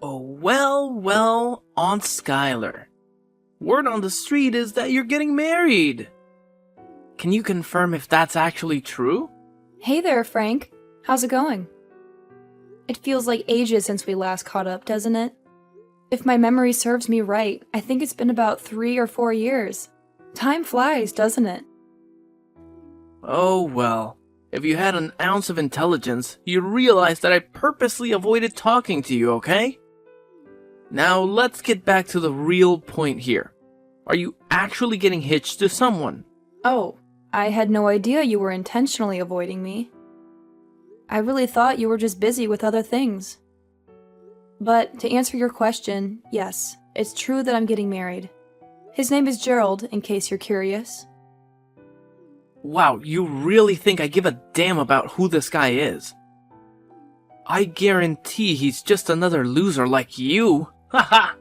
Oh, well, Aunt Skylar. Word on the street is that you're getting married. Can you confirm if that's actually true? Hey there, Frank. How's it going? It feels like ages since we last caught up, doesn't it? If my memory serves me right, I think it's been about 3 or 4 years. Time flies, doesn't it? Oh, well. If you had an ounce of intelligence, you'd realize that I purposely avoided talking to you, okay? Now, let's get back to the real point here. Are you actually getting hitched to someone? Oh, I had no idea you were intentionally avoiding me. I really thought you were just busy with other things. But to answer your question, yes, it's true that I'm getting married. His name is Gerald, in case you're curious. Wow, you really think I give a damn about who this guy is? I guarantee he's just another loser like you. Haha!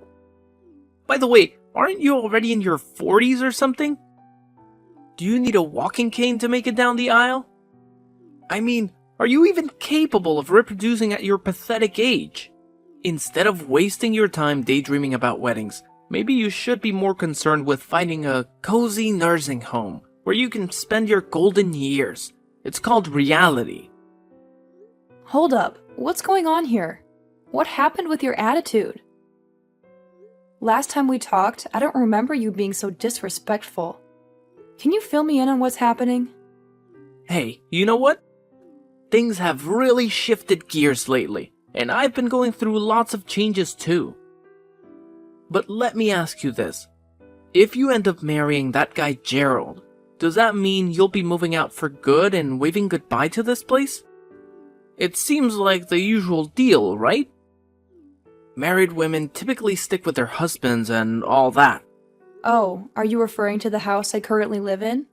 By the way, aren't you already in your 40s or something? Do you need a walking cane to make it down the aisle? I mean, are you even capable of reproducing at your pathetic age? Instead of wasting your time daydreaming about weddings, maybe you should be more concerned with finding a cozy nursing home where you can spend your golden years. It's called reality. Hold up, what's going on here? What happened with your attitude? Last time we talked, I don't remember you being so disrespectful. Can you fill me in on what's happening? Hey, you know what? Things have really shifted gears lately, and I've been going through lots of changes too. But let me ask you this. If you end up marrying that guy Gerald, does that mean you'll be moving out for good and waving goodbye to this place? It seems like the usual deal, right? Married women typically stick with their husbands and all that. Oh, are you referring to the house I currently live in?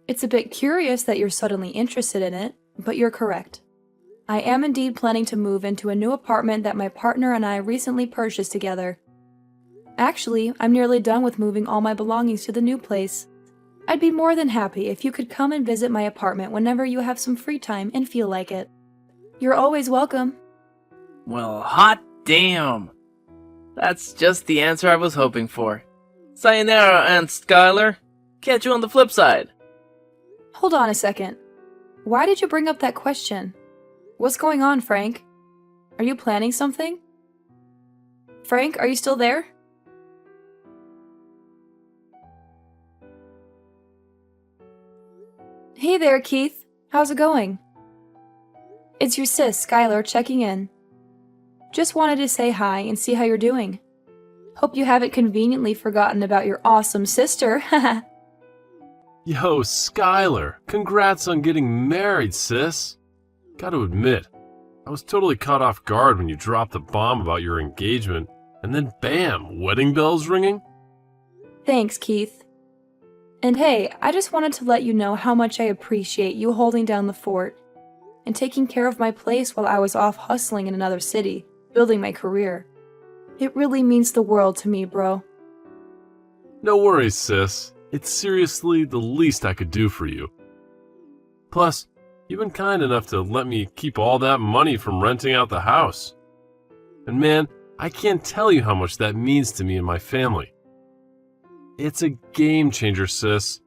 It's a bit curious that you're suddenly interested in it, but you're correct. I am indeed planning to move into a new apartment that my partner and I recently purchased together. Actually, I'm nearly done with moving all my belongings to the new place. I'd be more than happy if you could come and visit my apartment whenever you have some free time and feel like it. You're always welcome. Well, hot damn! That's just the answer I was hoping for. Sayonara, Aunt Skylar. Catch you on the flip side. Hold on a second. Why did you bring up that question? What's going on, Frank? Are you planning something? Frank, are you still there? Hey there, Keith. How's it going? It's your sis, Skylar, checking in. Just wanted to say hi and see how you're doing. Hope you haven't conveniently forgotten about your awesome sister. Yo, Skylar, congrats on getting married, sis. Gotta admit, I was totally caught off guard when you dropped the bomb about your engagement, and then bam, wedding bells ringing? Thanks, Keith. And hey, I just wanted to let you know how much I appreciate you holding down the fort and taking care of my place while I was off hustling in another city, building my career. It really means the world to me, bro. No worries, sis. It's seriously the least I could do for you. Plus, you've been kind enough to let me keep all that money from renting out the house. And man, I can't tell you how much that means to me and my family. It's a game changer, sis.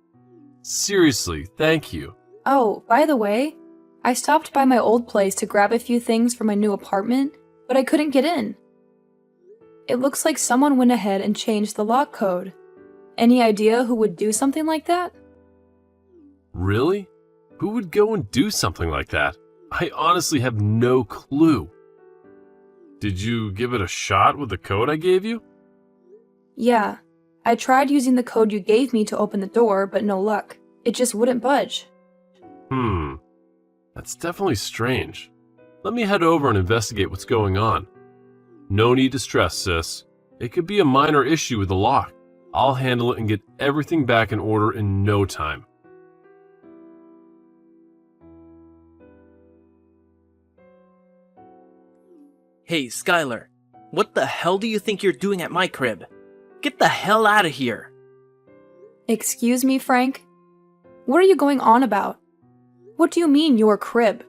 Seriously, thank you. Oh, by the way, I stopped by my old place to grab a few things for my new apartment, but I couldn't get in. It looks like someone went ahead and changed the lock code. Any idea who would do something like that? Really? Who would go and do something like that? I honestly have no clue. Did you give it a shot with the code I gave you? Yeah, I tried using the code you gave me to open the door, but no luck. It just wouldn't budge. That's definitely strange. Let me head over and investigate what's going on. No need to stress, sis. It could be a minor issue with the lock. I'll handle it and get everything back in order in no time. Hey, Skylar. What the hell do you think you're doing at my crib? Get the hell out of here. Excuse me, Frank? What are you going on about? What do you mean, your crib?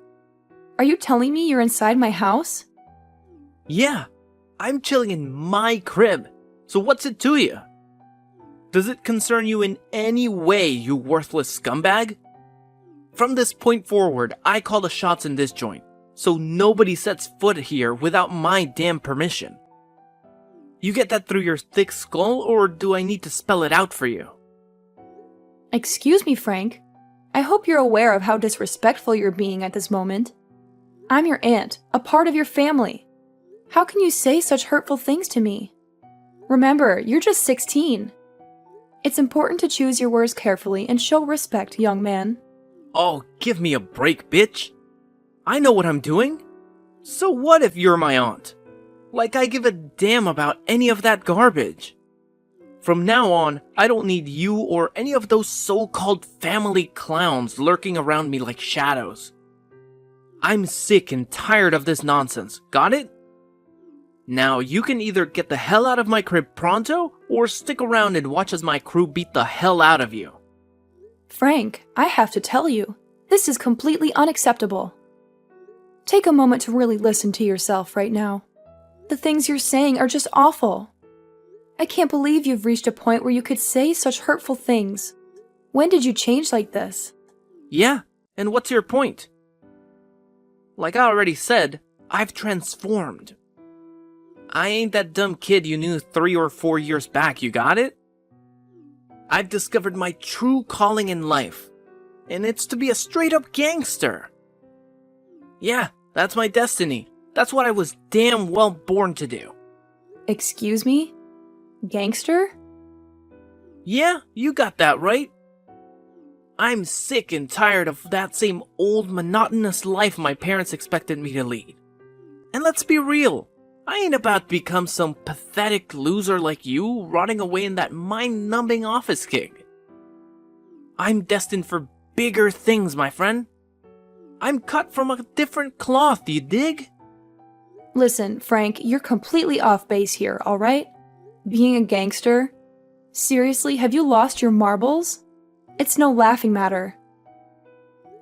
Are you telling me you're inside my house? Yeah, I'm chilling in my crib, so what's it to you? Does it concern you in any way, you worthless scumbag? From this point forward, I call the shots in this joint, so nobody sets foot here without my damn permission. You get that through your thick skull, or do I need to spell it out for you? Excuse me, Frank. I hope you're aware of how disrespectful you're being at this moment. I'm your aunt, a part of your family. How can you say such hurtful things to me? Remember, you're just 16. It's important to choose your words carefully and show respect, young man. Oh, give me a break, bitch. I know what I'm doing. So what if you're my aunt? Like I give a damn about any of that garbage. From now on, I don't need you or any of those so-called family clowns lurking around me like shadows. I'm sick and tired of this nonsense, got it? Now you can either get the hell out of my crib pronto, or stick around and watch as my crew beat the hell out of you. Frank, I have to tell you, this is completely unacceptable. Take a moment to really listen to yourself right now. The things you're saying are just awful. I can't believe you've reached a point where you could say such hurtful things. When did you change like this? Yeah, and what's your point? Like I already said, I've transformed. I ain't that dumb kid you knew 3 or 4 years back, you got it? I've discovered my true calling in life, and it's to be a straight-up gangster. Yeah, that's my destiny. That's what I was damn well born to do. Excuse me? Gangster? Yeah, you got that right. I'm sick and tired of that same old monotonous life my parents expected me to lead. And let's be real, I ain't about to become some pathetic loser like you rotting away in that mind-numbing office gig. I'm destined for bigger things, my friend. I'm cut from a different cloth, you dig? Listen, Frank, you're completely off base here, alright? Being a gangster? Seriously, have you lost your marbles? It's no laughing matter.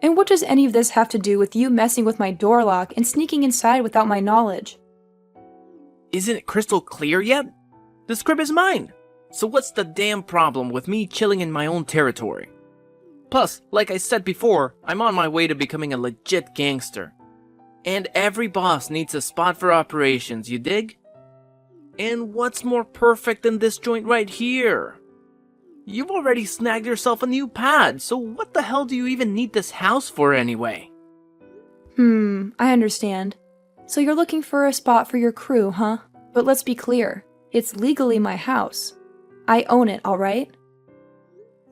And what does any of this have to do with you messing with my door lock and sneaking inside without my knowledge? Isn't it crystal clear yet? This crib is mine. So what's the damn problem with me chilling in my own territory? Plus, like I said before, I'm on my way to becoming a legit gangster. And every boss needs a spot for operations, you dig? And what's more perfect than this joint right here? You've already snagged yourself a new pad, so what the hell do you even need this house for anyway? I understand. So you're looking for a spot for your crew, huh? But let's be clear, it's legally my house. I own it, alright?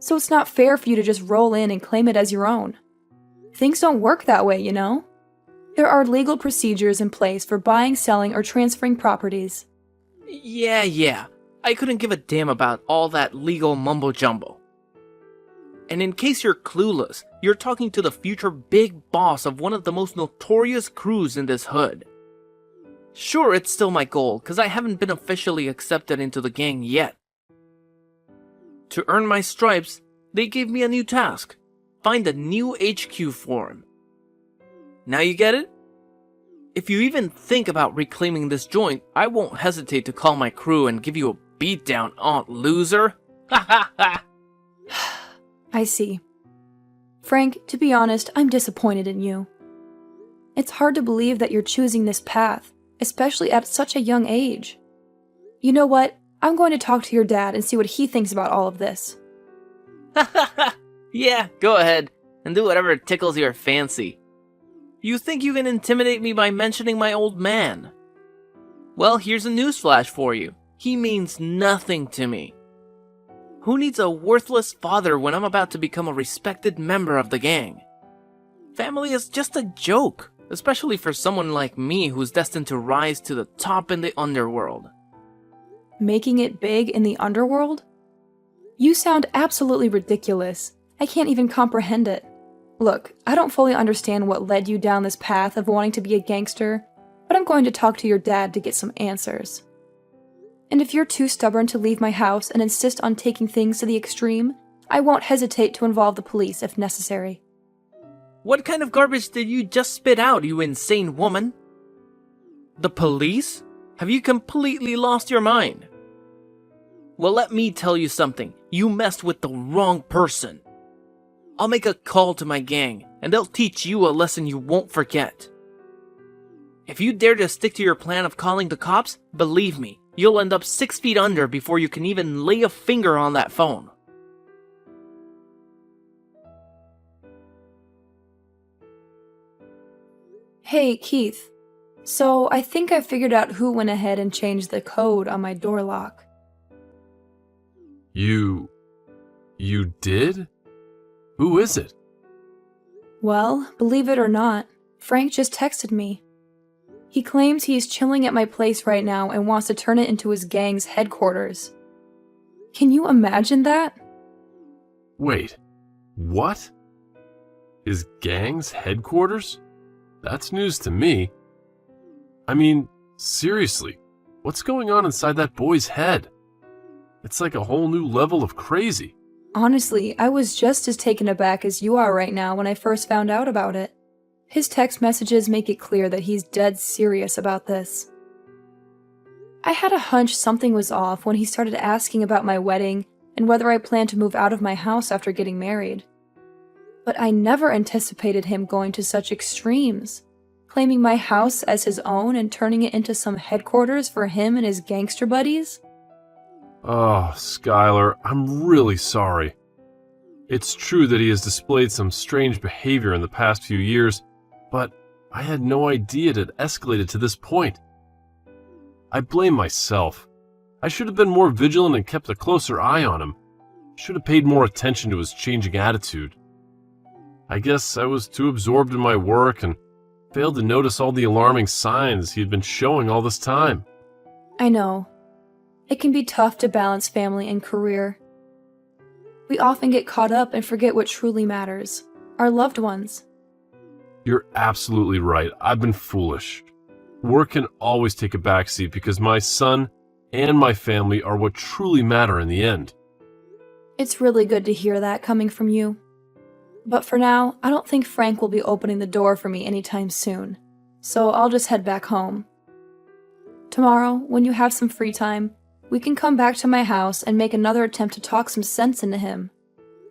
So it's not fair for you to just roll in and claim it as your own. Things don't work that way, you know? There are legal procedures in place for buying, selling, or transferring properties. Yeah. I couldn't give a damn about all that legal mumbo-jumbo. And in case you're clueless, you're talking to the future big boss of one of the most notorious crews in this hood. Sure, it's still my goal, cause I haven't been officially accepted into the gang yet. To earn my stripes, they gave me a new task. Find a new HQ for him. Now you get it? If you even think about reclaiming this joint, I won't hesitate to call my crew and give you a beatdown, aunt loser. Ha ha ha! I see. Frank, to be honest, I'm disappointed in you. It's hard to believe that you're choosing this path, especially at such a young age. You know what? I'm going to talk to your dad and see what he thinks about all of this. Yeah, go ahead, and do whatever tickles your fancy. You think you can intimidate me by mentioning my old man? Well, here's a newsflash for you. He means nothing to me. Who needs a worthless father when I'm about to become a respected member of the gang? Family is just a joke, especially for someone like me who's destined to rise to the top in the underworld. Making it big in the underworld? You sound absolutely ridiculous. I can't even comprehend it. Look, I don't fully understand what led you down this path of wanting to be a gangster, but I'm going to talk to your dad to get some answers. And if you're too stubborn to leave my house and insist on taking things to the extreme, I won't hesitate to involve the police if necessary. What kind of garbage did you just spit out, you insane woman? The police? Have you completely lost your mind? Well, let me tell you something. You messed with the wrong person. I'll make a call to my gang, and they'll teach you a lesson you won't forget. If you dare to stick to your plan of calling the cops, believe me, you'll end up 6 feet under before you can even lay a finger on that phone. Hey, Keith. So, I think I figured out who went ahead and changed the code on my door lock. You did? Who is it? Well, believe it or not, Frank just texted me. He claims he's chilling at my place right now and wants to turn it into his gang's headquarters. Can you imagine that? Wait, what? His gang's headquarters? That's news to me. I mean, seriously, what's going on inside that boy's head? It's like a whole new level of crazy. Honestly, I was just as taken aback as you are right now when I first found out about it. His text messages make it clear that he's dead serious about this. I had a hunch something was off when he started asking about my wedding and whether I planned to move out of my house after getting married. But I never anticipated him going to such extremes, claiming my house as his own and turning it into some headquarters for him and his gangster buddies. Oh, Skylar, I'm really sorry. It's true that he has displayed some strange behavior in the past few years, but I had no idea it had escalated to this point. I blame myself. I should have been more vigilant and kept a closer eye on him. Should have paid more attention to his changing attitude. I guess I was too absorbed in my work and failed to notice all the alarming signs he had been showing all this time. I know. It can be tough to balance family and career. We often get caught up and forget what truly matters, our loved ones. You're absolutely right. I've been foolish. Work can always take a backseat because my son and my family are what truly matter in the end. It's really good to hear that coming from you. But for now, I don't think Frank will be opening the door for me anytime soon, so I'll just head back home. Tomorrow, when you have some free time, we can come back to my house and make another attempt to talk some sense into him.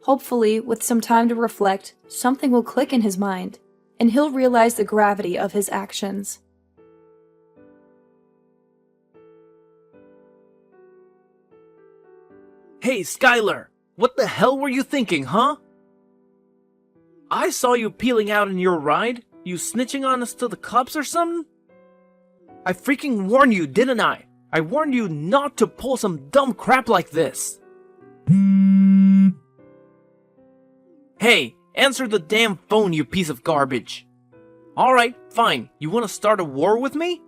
Hopefully, with some time to reflect, something will click in his mind, and he'll realize the gravity of his actions. Hey, Skylar! What the hell were you thinking, huh? I saw you peeling out in your ride. You snitching on us to the cops or something? I freaking warned you, didn't I? I warned you not to pull some dumb crap like this. Hey, answer the damn phone, you piece of garbage. Alright, fine. You wanna start a war with me?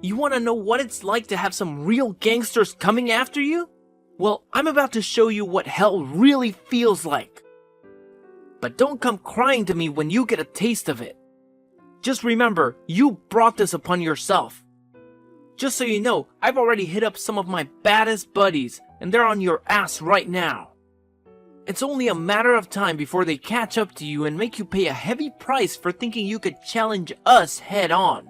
You wanna know what it's like to have some real gangsters coming after you? Well, I'm about to show you what hell really feels like. But don't come crying to me when you get a taste of it. Just remember, you brought this upon yourself. Just so you know, I've already hit up some of my baddest buddies, and they're on your ass right now. It's only a matter of time before they catch up to you and make you pay a heavy price for thinking you could challenge us head on.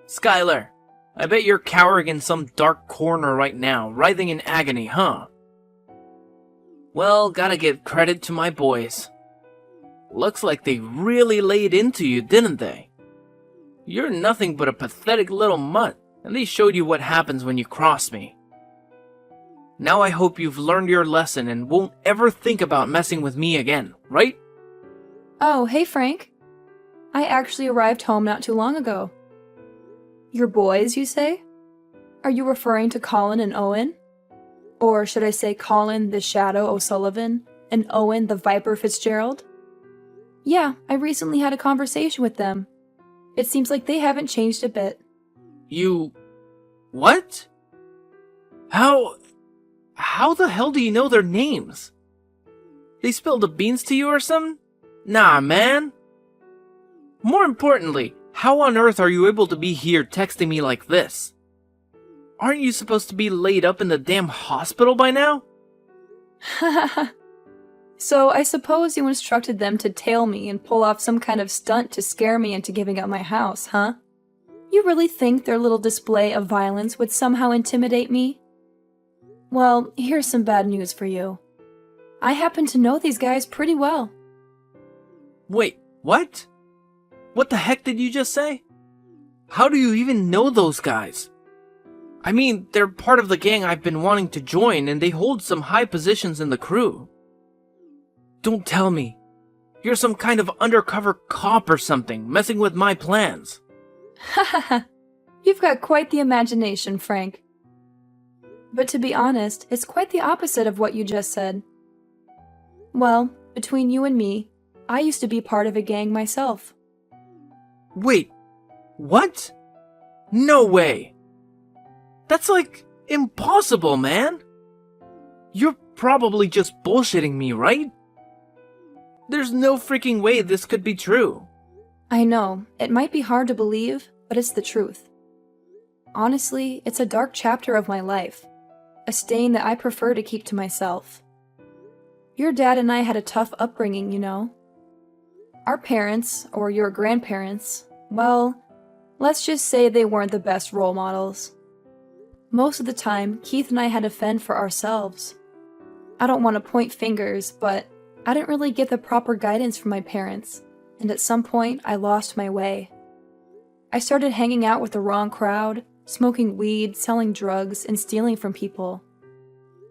Skylar, I bet you're cowering in some dark corner right now, writhing in agony, huh? Well, gotta give credit to my boys. Looks like they really laid into you, didn't they? You're nothing but a pathetic little mutt, and they showed you what happens when you cross me. Now I hope you've learned your lesson and won't ever think about messing with me again, right? Oh, hey Frank. I actually arrived home not too long ago. Your boys, you say? Are you referring to Colin and Owen? Or should I say Colin the Shadow O'Sullivan and Owen the Viper Fitzgerald? Yeah, I recently had a conversation with them. It seems like they haven't changed a bit. You... what? How the hell do you know their names? They spilled the beans to you or something? Nah, man. More importantly, how on earth are you able to be here texting me like this? Aren't you supposed to be laid up in the damn hospital by now? So I suppose you instructed them to tail me and pull off some kind of stunt to scare me into giving up my house, huh? You really think their little display of violence would somehow intimidate me? Well, here's some bad news for you. I happen to know these guys pretty well. Wait, what? What the heck did you just say? How do you even know those guys? I mean, they're part of the gang I've been wanting to join, and they hold some high positions in the crew. Don't tell me. You're some kind of undercover cop or something, messing with my plans. Hahaha. You've got quite the imagination, Frank. But to be honest, it's quite the opposite of what you just said. Well, between you and me, I used to be part of a gang myself. Wait, what? No way. That's like impossible, man. You're probably just bullshitting me, right? There's no freaking way this could be true. I know, it might be hard to believe, but it's the truth. Honestly, it's a dark chapter of my life. A stain that I prefer to keep to myself. Your dad and I had a tough upbringing, you know. Our parents, or your grandparents, well, let's just say they weren't the best role models. Most of the time, Keith and I had to fend for ourselves. I don't want to point fingers, but I didn't really get the proper guidance from my parents, and at some point, I lost my way. I started hanging out with the wrong crowd, smoking weed, selling drugs, and stealing from people.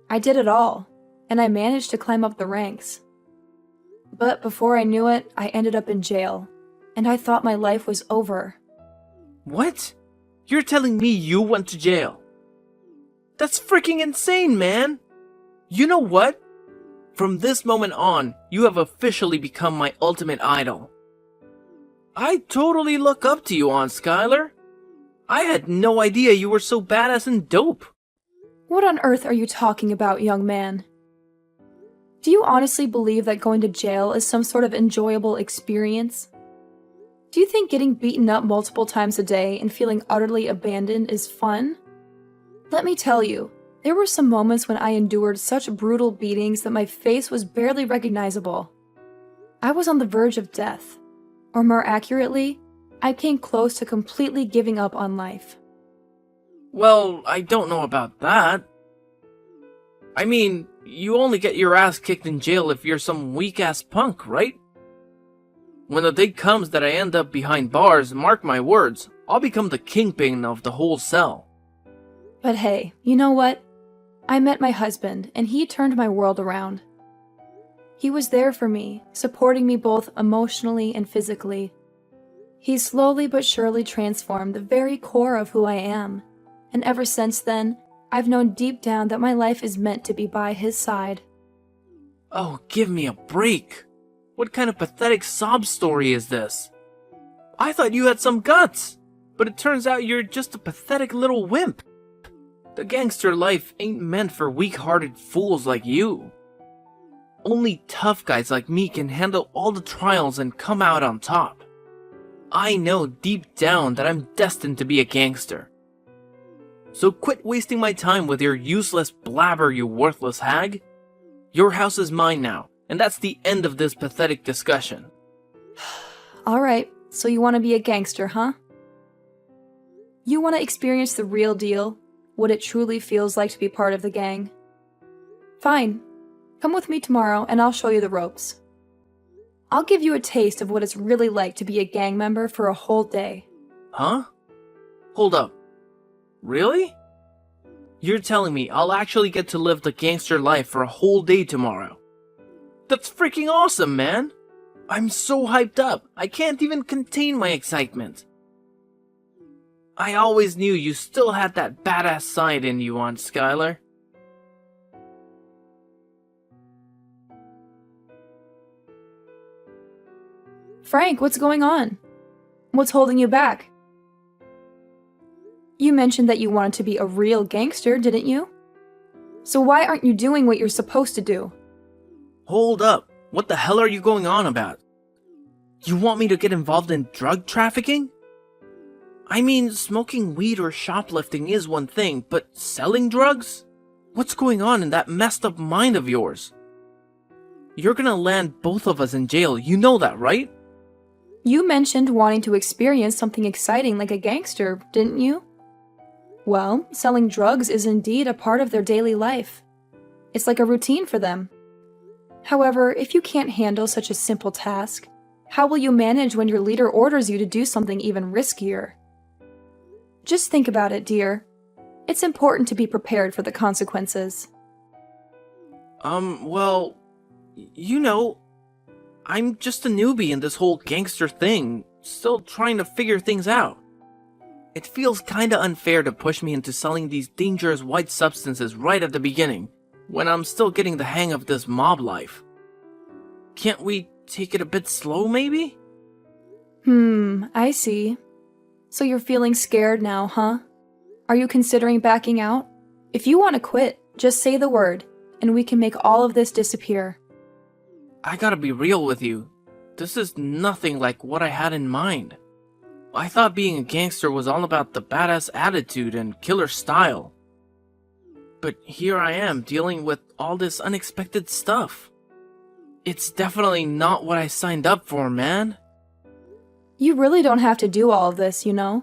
I did it all, and I managed to climb up the ranks. But before I knew it, I ended up in jail, and I thought my life was over. What? You're telling me you went to jail? That's freaking insane, man! You know what? From this moment on, you have officially become my ultimate idol. I totally look up to you, Aunt Skylar. I had no idea you were so badass and dope. What on earth are you talking about, young man? Do you honestly believe that going to jail is some sort of enjoyable experience? Do you think getting beaten up multiple times a day and feeling utterly abandoned is fun? Let me tell you, there were some moments when I endured such brutal beatings that my face was barely recognizable. I was on the verge of death, or more accurately, I came close to completely giving up on life. Well, I don't know about that. I mean, you only get your ass kicked in jail if you're some weak-ass punk, right? When the day comes that I end up behind bars, mark my words, I'll become the kingpin of the whole cell. But hey, you know what? I met my husband, and he turned my world around. He was there for me, supporting me both emotionally and physically. He slowly but surely transformed the very core of who I am, and ever since then, I've known deep down that my life is meant to be by his side. Oh, give me a break. What kind of pathetic sob story is this? I thought you had some guts, but it turns out you're just a pathetic little wimp. The gangster life ain't meant for weak-hearted fools like you. Only tough guys like me can handle all the trials and come out on top. I know deep down that I'm destined to be a gangster. So quit wasting my time with your useless blabber, you worthless hag. Your house is mine now, and that's the end of this pathetic discussion. Alright, so you want to be a gangster, huh? You want to experience the real deal, what it truly feels like to be part of the gang? Fine. Come with me tomorrow and I'll show you the ropes. I'll give you a taste of what it's really like to be a gang member for a whole day. Huh? Hold up. Really? You're telling me I'll actually get to live the gangster life for a whole day tomorrow? That's freaking awesome, man! I'm so hyped up, I can't even contain my excitement. I always knew you still had that badass side in you, Aunt Skylar. Frank, what's going on? What's holding you back? You mentioned that you wanted to be a real gangster, didn't you? So why aren't you doing what you're supposed to do? Hold up, what the hell are you going on about? You want me to get involved in drug trafficking? I mean, smoking weed or shoplifting is one thing, but selling drugs? What's going on in that messed up mind of yours? You're gonna land both of us in jail, you know that, right? You mentioned wanting to experience something exciting like a gangster, didn't you? Well, selling drugs is indeed a part of their daily life. It's like a routine for them. However, if you can't handle such a simple task, how will you manage when your leader orders you to do something even riskier? Just think about it, dear. It's important to be prepared for the consequences. Well, you know, I'm just a newbie in this whole gangster thing, still trying to figure things out. It feels kinda unfair to push me into selling these dangerous white substances right at the beginning, when I'm still getting the hang of this mob life. Can't we take it a bit slow, maybe? I see. So you're feeling scared now, huh? Are you considering backing out? If you want to quit, just say the word, and we can make all of this disappear. I gotta be real with you. This is nothing like what I had in mind. I thought being a gangster was all about the badass attitude and killer style. But here I am dealing with all this unexpected stuff. It's definitely not what I signed up for, man. You really don't have to do all of this, you know?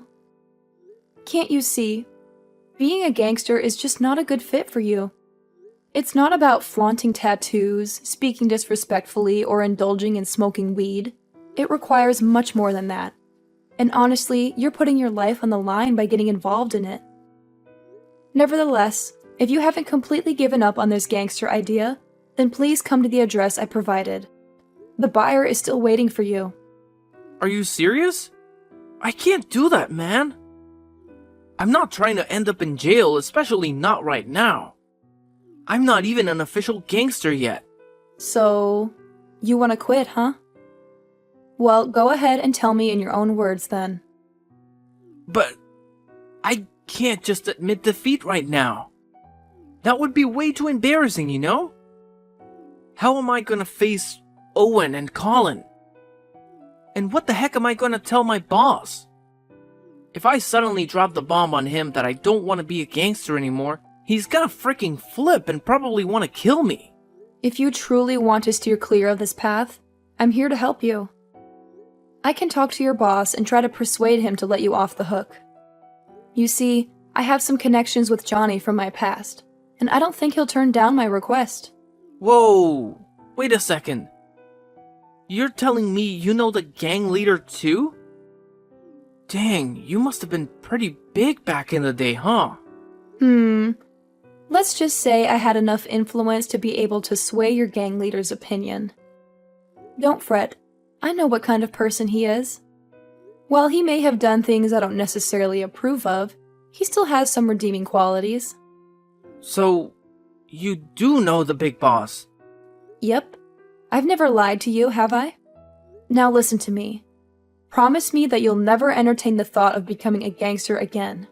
Can't you see? Being a gangster is just not a good fit for you. It's not about flaunting tattoos, speaking disrespectfully, or indulging in smoking weed. It requires much more than that. And honestly, you're putting your life on the line by getting involved in it. Nevertheless, if you haven't completely given up on this gangster idea, then please come to the address I provided. The buyer is still waiting for you. Are you serious? I can't do that, man. I'm not trying to end up in jail, especially not right now. I'm not even an official gangster yet. So, you want to quit, huh? Well, go ahead and tell me in your own words then. But I can't just admit defeat right now. That would be way too embarrassing, you know? How am I gonna face Owen and Colin? And what the heck am I gonna tell my boss? If I suddenly drop the bomb on him that I don't want to be a gangster anymore, he's gonna freaking flip and probably want to kill me. If you truly want to steer clear of this path, I'm here to help you. I can talk to your boss and try to persuade him to let you off the hook. You see, I have some connections with Johnny from my past, and I don't think he'll turn down my request. Whoa, wait a second. You're telling me you know the gang leader too? Dang, you must have been pretty big back in the day, huh? Let's just say I had enough influence to be able to sway your gang leader's opinion. Don't fret, I know what kind of person he is. While he may have done things I don't necessarily approve of, he still has some redeeming qualities. So, you do know the big boss? Yep. I've never lied to you, have I? Now listen to me. Promise me that you'll never entertain the thought of becoming a gangster again.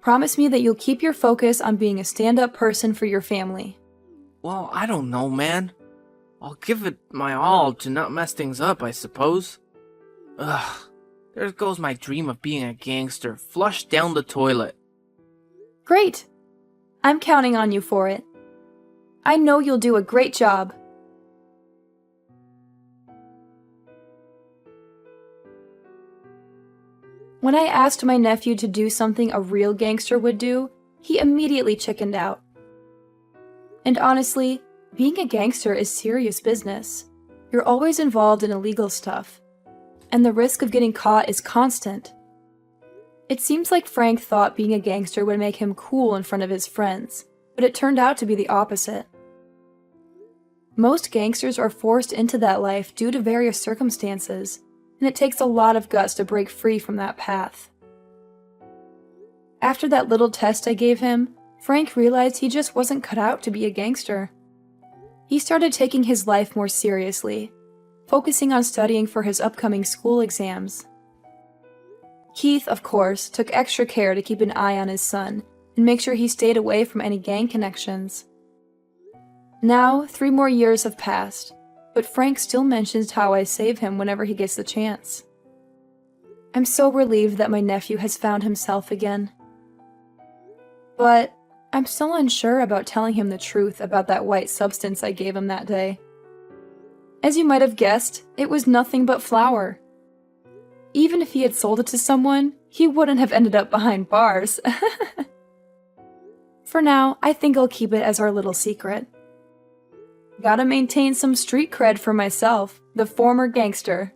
Promise me that you'll keep your focus on being a stand-up person for your family. Well, I don't know, man. I'll give it my all to not mess things up, I suppose. Ugh, there goes my dream of being a gangster, flushed down the toilet. Great! I'm counting on you for it. I know you'll do a great job. When I asked my nephew to do something a real gangster would do, he immediately chickened out. And honestly, being a gangster is serious business. You're always involved in illegal stuff, and the risk of getting caught is constant. It seems like Frank thought being a gangster would make him cool in front of his friends, but it turned out to be the opposite. Most gangsters are forced into that life due to various circumstances, and it takes a lot of guts to break free from that path. After that little test I gave him, Frank realized he just wasn't cut out to be a gangster. He started taking his life more seriously, focusing on studying for his upcoming school exams. Keith, of course, took extra care to keep an eye on his son and make sure he stayed away from any gang connections. Now, 3 more years have passed, but Frank still mentions how I save him whenever he gets the chance. I'm so relieved that my nephew has found himself again. But I'm still unsure about telling him the truth about that white substance I gave him that day. As you might have guessed, it was nothing but flour. Even if he had sold it to someone, he wouldn't have ended up behind bars. For now, I think I'll keep it as our little secret. Gotta maintain some street cred for myself, the former gangster.